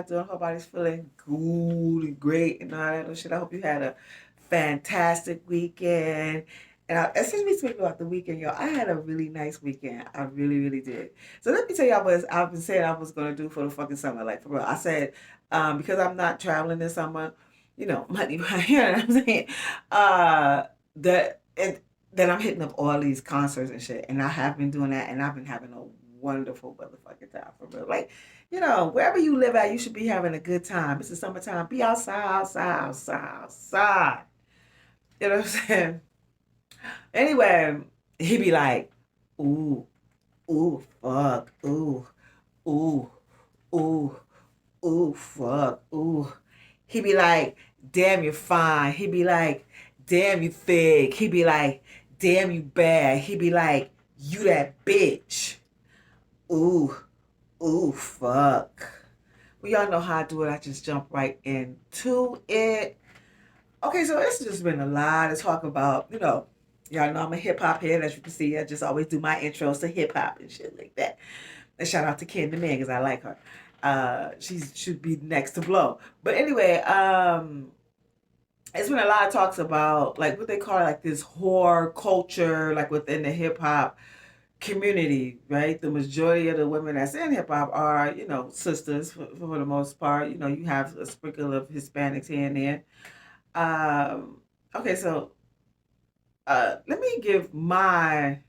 everybody's doing. Hope everybody's feeling good and great and all that other shit. I hope you had a fantastic weekend. And since we speaking about the weekend, yo, I had a really nice weekend. I really, really did. So let me tell y'all what I've been saying I was gonna do for the fucking summer. Like for real, I said because I'm not traveling this summer, money, right? You know what I'm saying? That and then I'm hitting up all these concerts and shit, and I have been doing that, and I've been having a wonderful motherfucking time for real. Like, wherever you live at, you should be having a good time. It's the summertime. Be outside, outside, outside, outside. You know what I'm saying? Anyway, he be like, ooh, ooh, fuck, ooh, ooh, ooh, ooh, fuck, ooh. He be like, damn, you're fine. He be like, damn, you thick. He be like, damn, you bad. He be like, you that bitch. Ooh, ooh, fuck. Well, y'all know how I do it. I just jump right into it. Okay, so it's just been a lot of talk about, y'all know I'm a hip hop head. As you can see, I just always do my intros to hip hop and shit like that. And shout out to Ken the Man because I like her. She should be next to blow. But anyway, it's been a lot of talks about like what they call like this whore culture, like within the hip hop community, right? The majority of the women that's in hip hop are, sisters for the most part. You have a sprinkle of Hispanics here and there. Okay, so let me give my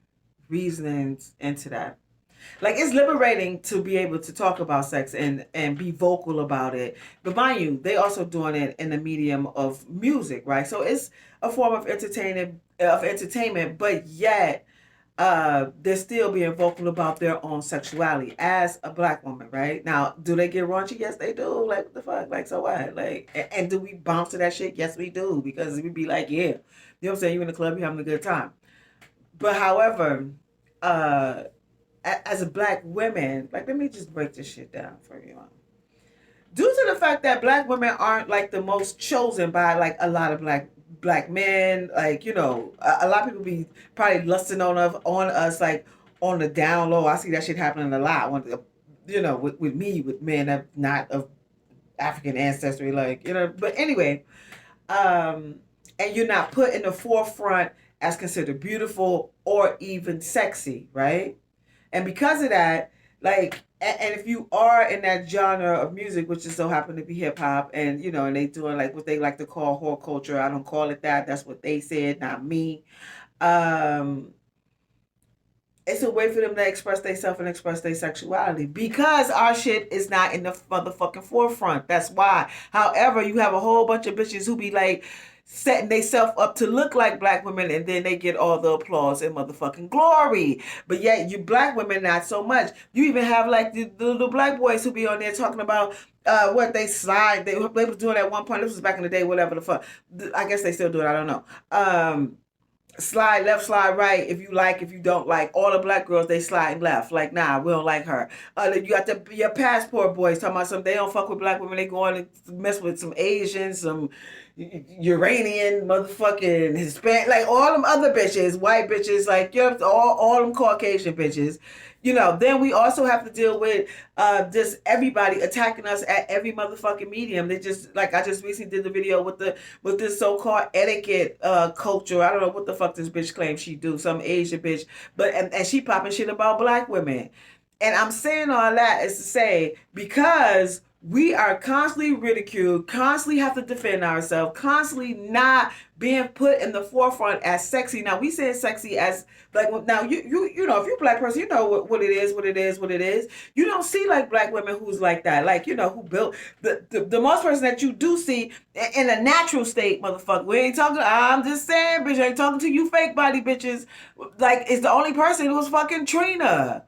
reasonings into that. Like it's liberating to be able to talk about sex and be vocal about it. But mind you, they also doing it in the medium of music, right? So it's a form of entertainment, but yet they're still being vocal about their own sexuality as a black woman, right? Now, do they get raunchy? Yes, they do. Like, what the fuck? Like, so what? Like, and do we bounce to that shit? Yes, we do. Because we be like, yeah. You know what I'm saying? You in the club, you having a good time. But however, uh, as a black woman, like, let me just break this shit down for you. Due to the fact that black women aren't like the most chosen by like a lot of black men, like a lot of people be probably lusting on us like on the down low. I see that shit happening a lot when with me with men that not of African ancestry, like But anyway, um, and you're not put in the forefront as considered beautiful or even sexy, right? And because of that, like, and if you are in that genre of music, which just so happen to be hip hop, and and they doing like what they like to call whore culture. I don't call it that. That's what they said, not me. Um, it's a way for them to express themselves and express their sexuality because our shit is not in the motherfucking forefront. That's why. However, you have a whole bunch of bitches who be like setting themselves up to look like black women and then they get all the applause and motherfucking glory. But yet you black women not so much. You even have like the little black boys who be on there talking about what they slide. They was doing at one point. This was back in the day, whatever the fuck. I guess they still do it. I don't know. Slide left, slide right. If you like, if you don't like, all the black girls they sliding left. Like, nah, we don't like her. You got your passport boys talking about some. They don't fuck with black women. They going to mess with some Asians, some Uranian, motherfucking Hispanic, like all them other bitches, white bitches, like all them Caucasian bitches. Then we also have to deal with just everybody attacking us at every motherfucking medium. They just like I just recently did the video with this so-called etiquette culture. I don't know what the fuck this bitch claims she do, some Asian bitch, but and she popping shit about black women. And I'm saying all that is to say because we are constantly ridiculed, constantly have to defend ourselves, constantly not being put in the forefront as sexy. Now we say sexy as like now you know if you're a black person you know what it is, what it is, what it is. You don't see like black women who's like that, like who built the most person that you do see in a natural state, motherfucker. We ain't talking. I'm just saying, bitch. I ain't talking to you, fake body bitches. Like it's the only person who was fucking Trina.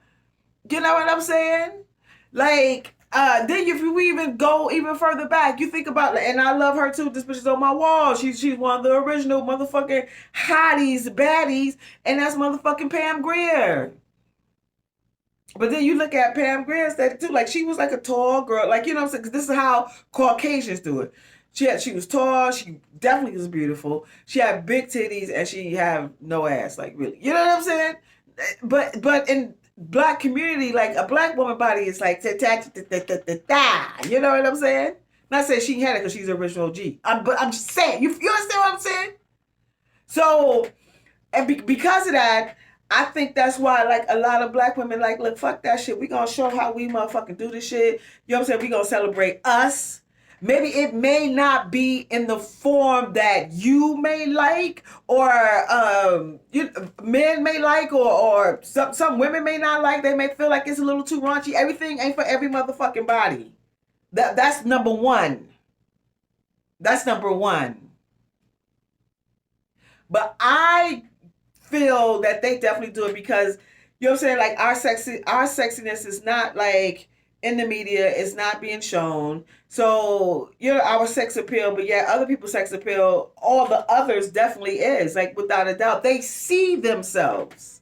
You know what I'm saying? Like, then if we even go even further back, you think about, and I love her too. This bitch is on my wall. She's one of the original motherfucking hotties, baddies, and that's motherfucking Pam Grier. But then you look at Pam Grier instead too, like she was like a tall girl, like what I'm saying. 'Cause this is how Caucasians do it. She was tall. She definitely was beautiful. She had big titties and she had no ass, like really. You know what I'm saying? But in black community, like a black woman body is like ta ta ta ta ta ta ta. You know what I'm saying? Not saying she had it because she's an original G. But I'm just saying, you understand what I'm saying? So, and because of that, I think that's why, like, a lot of black women, like, look, fuck that shit. We gonna show how we motherfucking do this shit. You know what I'm saying? We gonna celebrate us. Maybe it may not be in the form that you may like, or men may like, or some women may not like. They may feel like it's a little too raunchy. Everything ain't for every motherfucking body. That's number one. That's number one. But I feel that they definitely do it because, you know what I'm saying, like our sexiness is not like in the media, it's not being shown. So, you know, our sex appeal, but yeah, other people's sex appeal, all the others definitely is, like, without a doubt. They see themselves.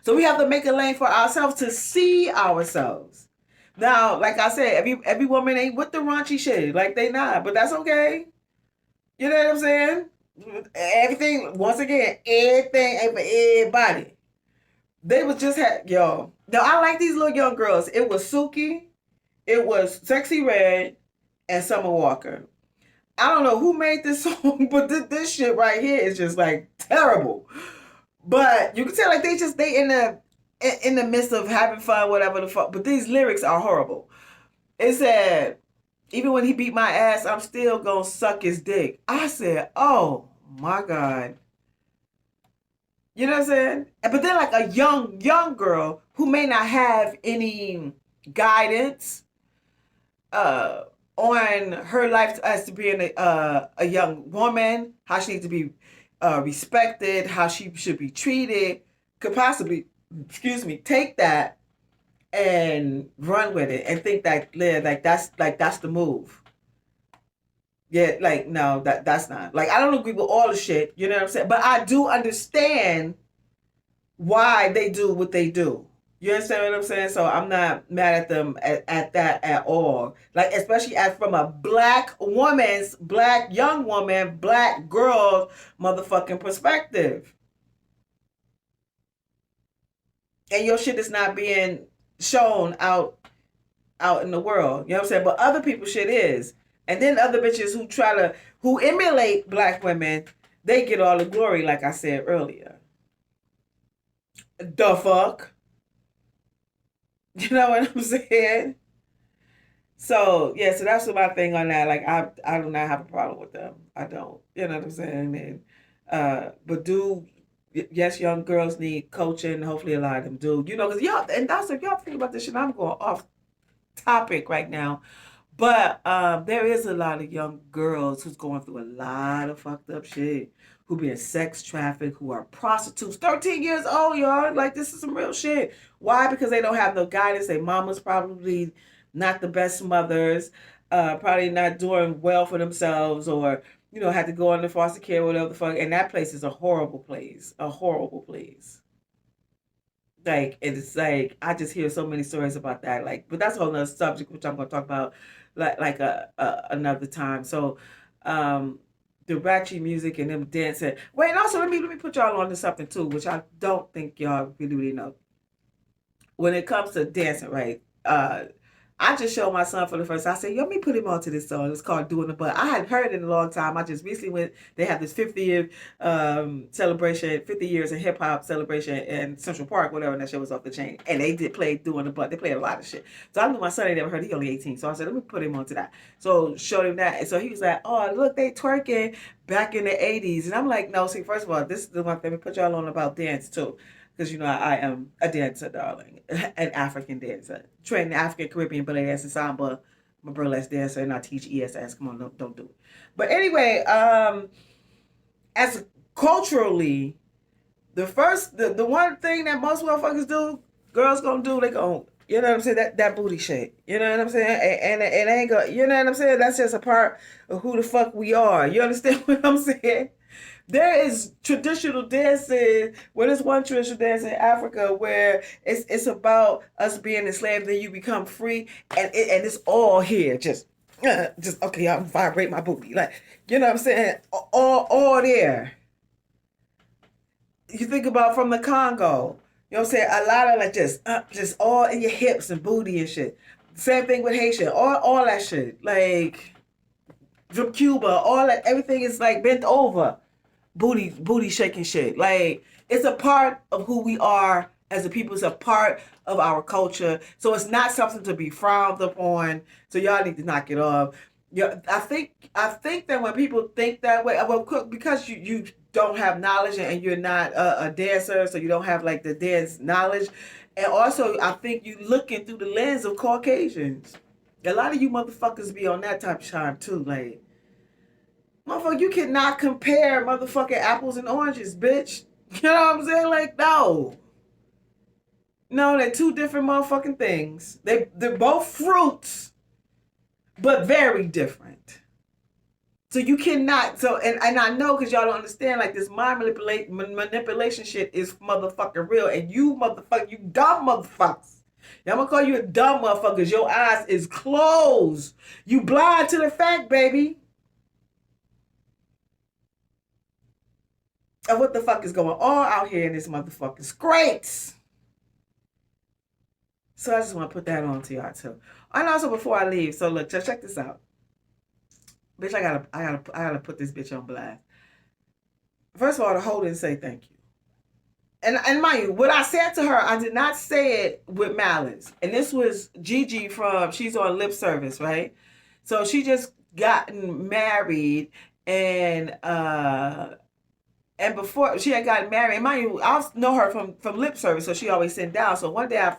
So we have to make a lane for ourselves to see ourselves. Now, like I said, every woman ain't with the raunchy shit. Like, they not, but that's okay. You know what I'm saying? Everything, once again, everything ain't for everybody. They was just had, yo. Now, I like these little young girls. It was Suki, it was Sexy Red, and Summer Walker. I don't know who made this song, but this shit right here is just like terrible. But you can tell, like, they in the midst of having fun, whatever the fuck. But these lyrics are horrible. It said, even when he beat my ass, I'm still gonna suck his dick. I said, oh my God. You know what I'm saying? But then, like, a young girl who may not have any guidance uh, on her life as to being a young woman, how she needs to be respected, how she should be treated, could possibly, excuse me, take that and run with it and think that, yeah, that's the move. Yeah, like, no, that's not. Like, I don't agree with all the shit, you know what I'm saying? But I do understand why they do what they do. You understand what I'm saying? So I'm not mad at them at that at all. Like, especially as from a black young woman, black girl motherfucking perspective. And your shit is not being shown out in the world. You know what I'm saying? But other people's shit is. And then other bitches who emulate black women, they get all the glory, like I said earlier. The fuck? You know what I'm saying? So yeah, so that's my thing on that. Like, I do not have a problem with them. I don't. You know what I'm saying? And but yes, young girls need coaching. Hopefully a lot of them do. You know, because y'all, and that's, if y'all think about this shit, I'm going off topic right now. But there is a lot of young girls who's going through a lot of fucked up shit, who being sex trafficked, who are prostitutes, 13 years old, y'all. Like, this is some real shit. Why? Because they don't have no guidance. Their mama's probably not the best mothers, probably not doing well for themselves, or, you know, had to go into foster care, whatever the fuck. And that place is a horrible place. A horrible place. Like, it's like, I just hear so many stories about that. Like, but that's a whole nother subject, which I'm going to talk about like another time. So the ratchet music and them dancing. Wait, and also let me put y'all on to something too, which I don't think y'all really know. When it comes to dancing, right? I just showed my son for the first time. I said, yo, let me put him onto this song. It's called Doing the Butt. I hadn't heard it in a long time. I just recently went, they have this 50-year celebration, 50 years in hip hop celebration in Central Park, whatever, and that shit was off the chain. And they did play Doing the Butt. They played a lot of shit. So I knew my son ain't never heard it. He only 18. So I said, let me put him onto that. So showed him that. And so he was like, oh, look, they twerking back in the 80s. And I'm like, no, see, first of all, this is the one thing. Let me put y'all on about dance too. Because, you know, I am a dancer, darling. An African dancer. Trained in African Caribbean ballet dance and samba. I'm a burlesque dancer, and I teach ESS. Come on, don't do it. But anyway, as culturally, the one thing that most motherfuckers do, girls gonna do, they gonna, you know what I'm saying, that booty shake. You know what I'm saying? And it ain't gonna, you know what I'm saying? That's just a part of who the fuck we are. You understand what I'm saying? There is traditional dancing. Well, there's one traditional dance in Africa where it's about us being enslaved, then you become free, and it's all here. Just okay, I'm vibrate my booty, like, you know what I'm saying. All there. You think about from the Congo. You know what I'm saying? A lot of like just all in your hips and booty and shit. Same thing with Haitian, all that shit. Like from Cuba, all that, everything is like bent over, booty shaking shit. Like it's a part of who we are as a people. It's a part of our culture. So it's not something to be frowned upon. So y'all need to knock it off. Yeah, I think that when people think that way, well, because you don't have knowledge and you're not a dancer, so you don't have like the dance knowledge, and also I think you looking through the lens of Caucasians. A lot of you motherfuckers be on that type of time too, like motherfucker. You cannot compare motherfucking apples and oranges, bitch. You know what I'm saying? Like no, they're two different motherfucking things. They're both fruits, but very different. So you cannot. So and I know because y'all don't understand. Like this mind manipulation shit is motherfucking real. And you motherfucker, you dumb motherfuckers. Yeah, I'm gonna call you a dumb motherfucker. Your eyes is closed. You blind to the fact, baby, of what the fuck is going on out here in this motherfucking scrapes. So I just want to put that on to y'all too. And also before I leave, so look, just check this out, bitch. I gotta put this bitch on blast. First of all, the hoe didn't say thank you. And mind you, what I said to her, I did not say it with malice. And this was Gigi from She's on Lip Service, right? So she just gotten married and before she had gotten married, and mind you, I know her from lip service, so she always sent down. So one day I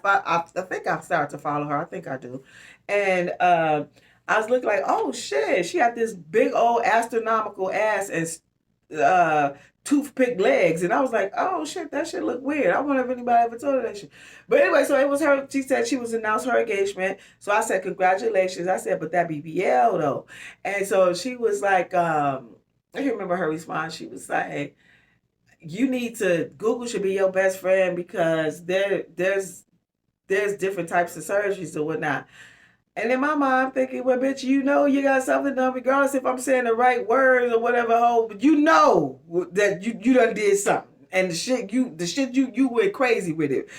think I started to follow her. I think I do, and I was looking like, oh shit, she had this big old astronomical ass and toothpick legs, and I was like, oh shit, that shit look weird. I wonder if anybody ever told her that shit. But anyway, so it was her. She said she was announced her engagement. So I said congratulations. I said, but that BBL though, and so she was like, I can remember her response. She was like, you need to Google should be your best friend because there's different types of surgeries or whatnot. And in my mind, I'm thinking, well, bitch, you know you got something done, regardless if I'm saying the right words or whatever. But you know that you done did something, and the shit you went crazy with it,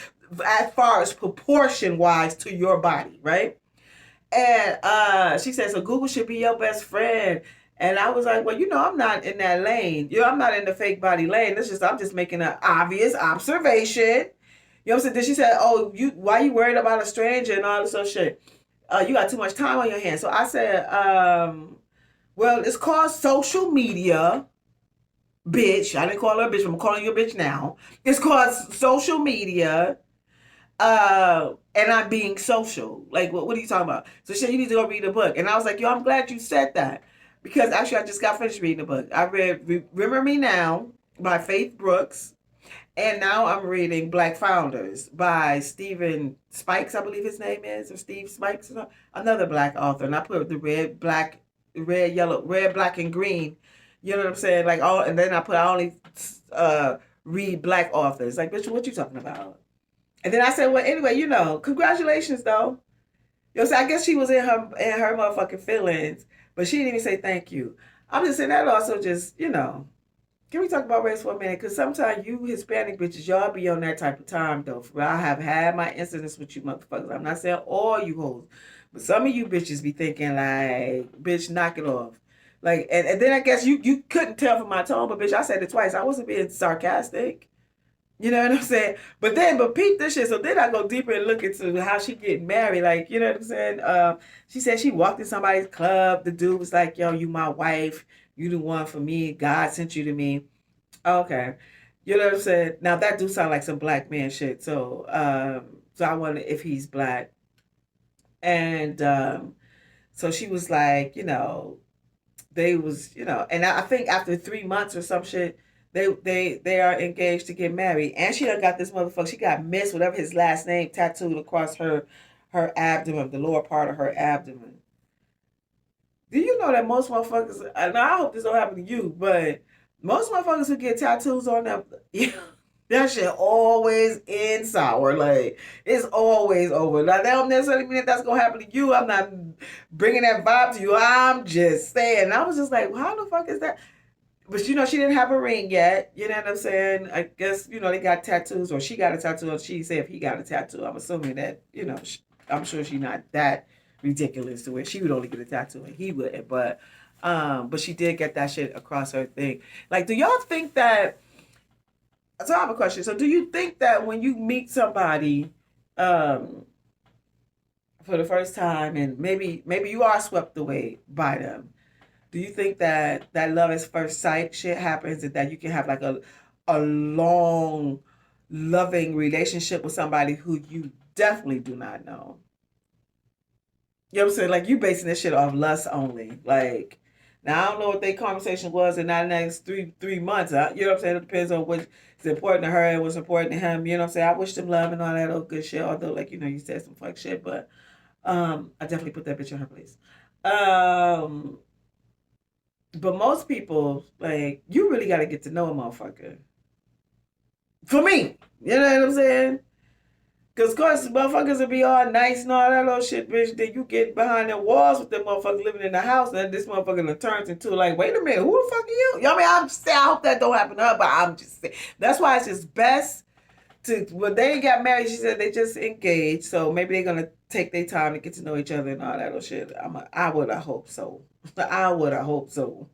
as far as proportion wise to your body, right? And she said, so Google should be your best friend. And I was like, well, I'm not in that lane. I'm not in the fake body lane. I'm just making an obvious observation. You know what I'm saying? Then she said, oh, why you worried about a stranger and all this other shit? You got too much time on your hands. So I said, well, it's called social media, bitch. I didn't call her a bitch, but I'm calling you a bitch now. It's called social media. And I'm being social. Like, what are you talking about? So she said, you need to go read a book. And I was like, yo, I'm glad you said that. Because actually, I just got finished reading a book. I read Remember Me Now by Faith Brooks. And now I'm reading Black Founders by Stephen Spikes, I believe his name is, or Steve Spikes, another black author. And I put the red, yellow, red, black, and green. You know what I'm saying? Like all, and then I only read black authors. Like, bitch, what you talking about? And then I said, well, anyway, congratulations though. So I guess she was in her motherfucking feelings, but she didn't even say thank you. I'm just saying that also just, can we talk about race for a minute? Because sometimes you Hispanic bitches, y'all be on that type of time though. I have had my incidents with you motherfuckers. I'm not saying all you hoes, but some of you bitches be thinking like, bitch, knock it off. Like, and then I guess you couldn't tell from my tone, but bitch, I said it twice. I wasn't being sarcastic. You know what I'm saying? But peep this shit. So then I go deeper and look into how she get married. Like, you know what I'm saying? She said she walked in somebody's club. The dude was like, yo, you my wife. You the one for me. God sent you to me. Okay. You know what I'm saying? Now that do sound like some black man shit. So I wonder if he's black. And so she was like, they was, and I think after 3 months or some shit, they are engaged to get married. And she done got this motherfucker. She got Miss, whatever his last name, tattooed across her abdomen, the lower part of her abdomen. Do you know that most motherfuckers, and I hope this don't happen to you, but most motherfuckers who get tattoos on them, that shit always ends sour. Like, it's always over. Now, that don't necessarily mean that that's going to happen to you. I'm not bringing that vibe to you. I'm just saying. I was just like, how the fuck is that? But you know, she didn't have a ring yet. You know what I'm saying? I guess, you know, they got tattoos, or she got a tattoo, or she said if he got a tattoo. I'm assuming that, you know, I'm sure she's not that ridiculous to where she would only get a tattoo and he wouldn't. But she did get that shit across her thing. Like, do y'all think that? So I have a question. So, do you think that when you meet somebody, um, for the first time, and maybe you are swept away by them, do you think that that love at first sight shit happens, and that you can have like a long, loving relationship with somebody who you definitely do not know? You know what I'm saying? Like, you basing this shit off lust only. Like, now I don't know what their conversation was in the next three months. You know what I'm saying? It depends on what is important to her and what's important to him. You know what I'm saying? I wish them love and all that old good shit. Although, like, you know, you said some fuck shit, but I definitely put that bitch in her place. Um, but most people, like, you really got to get to know a motherfucker. For me, you know what I'm saying? Because, of course, motherfuckers will be all nice and all that little shit, bitch. Then you get behind the walls with them motherfuckers living in the house, and this motherfucker then turns into, like, wait a minute, who the fuck are you? You know what I mean? I'm just saying, I hope that don't happen to her, but I'm just saying. That's why it's just best to, well, they ain't got married. She said they just engaged, so maybe they're going to take their time to get to know each other and all that little shit. I would, I hope so. I would, I hope so.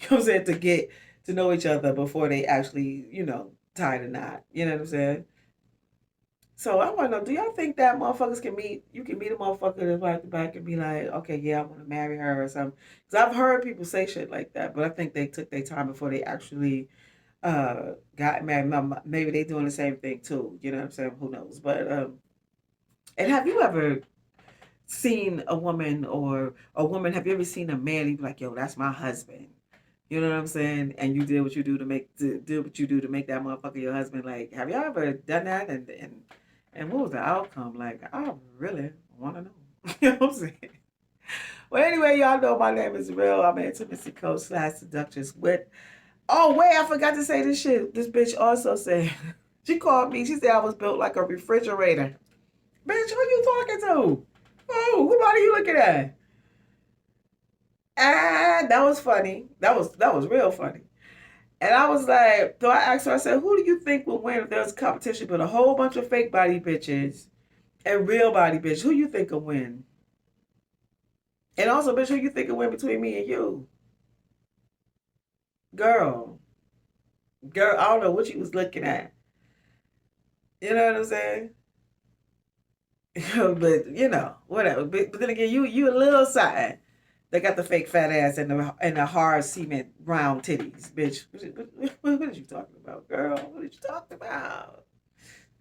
You know what I'm saying? To get to know each other before they actually, you know, tie the knot. You know what I'm saying? So I want to know, do y'all think that motherfuckers can meet? You can meet a motherfucker that's like the back and be like, okay, yeah, I want to marry her or something. Because I've heard people say shit like that, but I think they took their time before they actually got married. Maybe they doing the same thing too. You know what I'm saying? Who knows? But and have you ever seen a woman, or a woman? Have you ever seen a man? You be like, yo, that's my husband. You know what I'm saying? And you did what you do to do what you do to make that motherfucker your husband. Like, have y'all ever done that? And what was the outcome? Like, I really want to know. You know what I'm saying? Well, anyway, y'all know my name is Rill. I'm an intimacy coach slash seductress with. Oh wait, I forgot to say this shit. This bitch also said she called me. She said I was built like a refrigerator. Bitch, who you talking to? Oh, who body you looking at? Ah, that was funny. That was real funny. And I was like, so I asked her, I said, who do you think will win if there's a competition with a whole bunch of fake body bitches and real body bitches? Who you think will win? And also, bitch, who you think will win between me and you? Girl. Girl, I don't know what you was looking at. You know what I'm saying? But, you know, whatever. But then again, you a little side. They got the fake fat ass and the hard cement round titties, bitch. What are you talking about, girl? What are you talking about?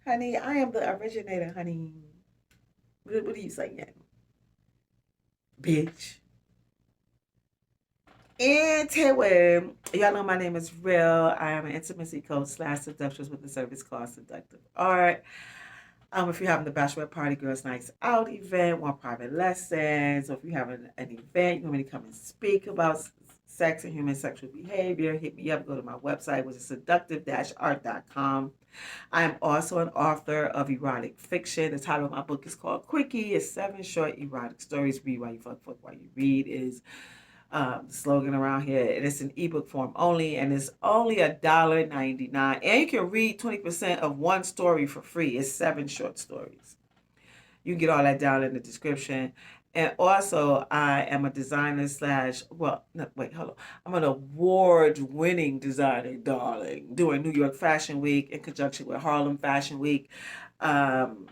Honey, I am the originator, honey. What are you saying, bitch? Anyway, y'all know my name is Rill. I am an intimacy coach slash seductress with the service called Seductive Art. If you're having the bachelorette party, girls' nights out event, want private lessons, or if you're having an event, you want me to come and speak about sex and human sexual behavior, hit me up. Go to my website, which is seductive-art.com. I am also an author of erotic fiction. The title of my book is called Quickie. It's 7 short erotic stories. Read while you fuck while you read is slogan around here. And it's an ebook form only, and it's only $1.99. And you can read 20% of one story for free. It's 7 short stories. You can get all that down in the description. And also, I am a designer slash, well, no, wait, hold on. I'm an award-winning designer, darling, doing New York Fashion Week in conjunction with Harlem Fashion Week. Um,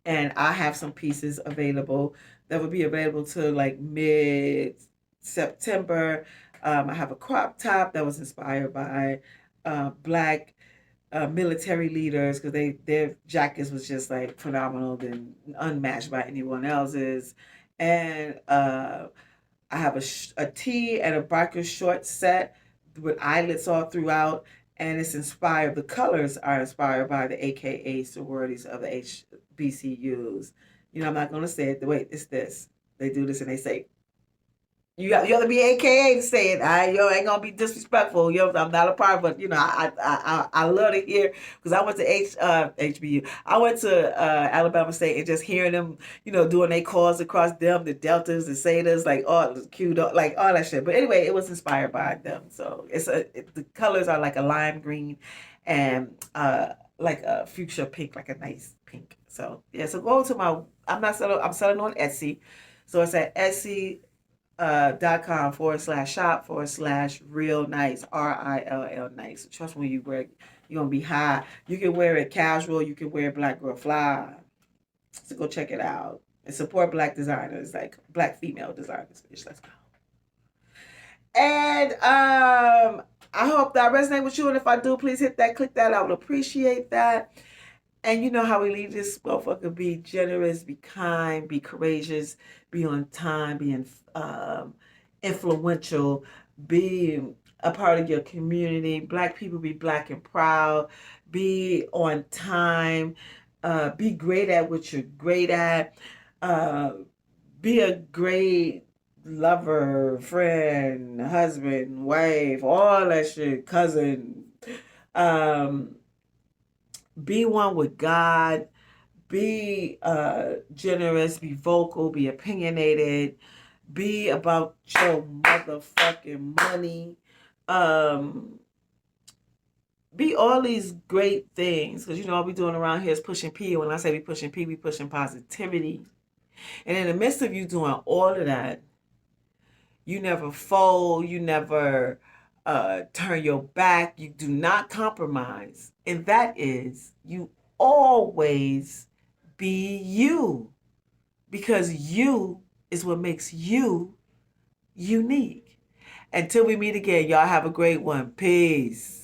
and I have some pieces available that will be available to like mid September. I have a crop top that was inspired by black military leaders because their jackets was just like phenomenal and unmatched by anyone else's. And I have a tee and a biker short set with eyelets all throughout, and it's inspired. The colors are inspired by the AKA sororities of the HBCUs. You know, I'm not gonna say it. Wait, it's this. They do this and they say You have to be AKA to say it. Yo, ain't gonna be disrespectful. Yo, I'm not a part, but I love to hear because I went to HBU. I went to Alabama State and just hearing them, doing their calls across them, the deltas, the zetas, like all the cute, like all that shit. But anyway, it was inspired by them. So the colors are like a lime green and like a fuchsia pink, like a nice pink. So yeah, so go to my. I'm selling on Etsy. So it's at Etsy .com/shop /real nice RILL nice. Trust me, when you wear it, you're gonna be high. You can wear it casual, you can wear it black girl fly. So go check it out and support black designers, like black female designers. Bitch, let's go. And I hope that resonate with you. And if I do, please hit that, click that. I would appreciate that. And you know how we leave this motherfucker: be generous, be kind, be courageous, be on time, be influential, be a part of your community. Black people, be black and proud, be on time, be great at what you're great at, uh, be a great lover, friend, husband, wife, all that shit, cousin. Um, be one with God, be generous, be vocal, be opinionated, be about your motherfucking money, um, be all these great things. Because all we doing around here is pushing P. When I say we pushing P, we pushing positivity. And in the midst of you doing all of that, you never fold, you never turn your back, you do not compromise. And that is, you always be you. Because you is what makes you unique. Until we meet again, y'all have a great one. Peace.